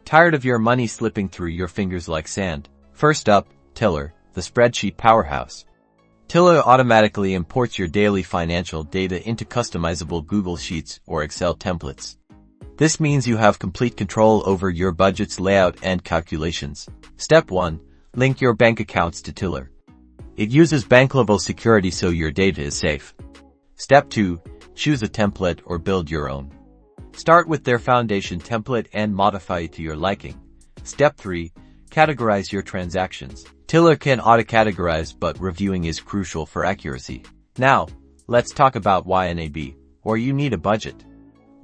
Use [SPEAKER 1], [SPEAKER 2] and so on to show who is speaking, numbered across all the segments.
[SPEAKER 1] Tired of your money slipping through your fingers like sand? First up, Tiller, the spreadsheet powerhouse. Tiller automatically imports your daily financial data into customizable Google Sheets or Excel templates. This means you have complete control over your budget's layout and calculations. Step 1. Link your bank accounts to Tiller. It uses bank-level security so your data is safe. Step 2. Choose a template or build your own. Start with their foundation template and modify it to your liking. Step 3. Categorize your transactions. Tiller can auto-categorize, but reviewing is crucial for accuracy. Now, let's talk about Ynab, or you need a budget.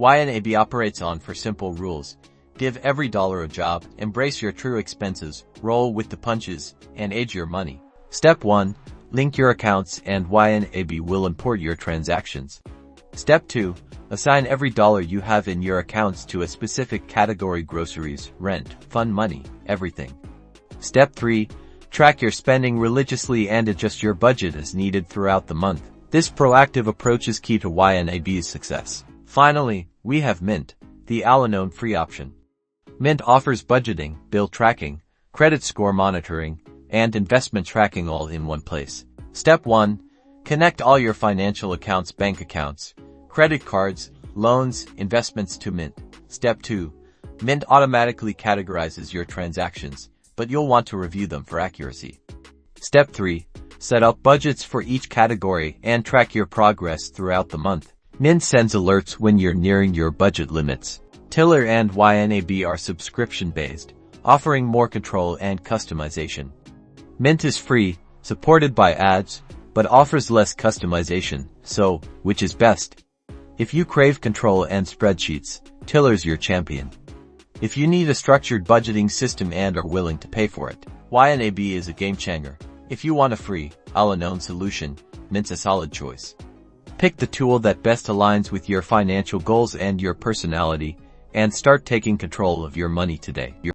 [SPEAKER 1] Ynab operates on 4 simple rules. Give every dollar a job, embrace your true expenses, roll with the punches, and age your money. Step 1. Link your accounts and Ynab will import your transactions. Step 2. Assign every dollar you have in your accounts to a specific category: groceries, rent, fun money, everything. Step 3. Track your spending religiously and adjust your budget as needed throughout the month. This proactive approach is key to Ynab's success. Finally, we have Mint, the all-in-one free option. Mint offers budgeting, bill tracking, credit score monitoring, and investment tracking all in one place. Step 1. Connect all your financial accounts, bank accounts, credit cards, loans, investments to Mint. Step 2. Mint automatically categorizes your transactions, but you'll want to review them for accuracy. Step 3. Set up budgets for each category and track your progress throughout the month. Mint sends alerts when you're nearing your budget limits. Tiller and Ynab are subscription-based, offering more control and customization. Mint is free, supported by ads, but offers less customization, so, which is best? If you crave control and spreadsheets, Tiller's your champion. If you need a structured budgeting system and are willing to pay for it, Ynab is a game-changer. If you want a free, all-in-one solution, Mint's a solid choice. Pick the tool that best aligns with your financial goals and your personality, and start taking control of your money today.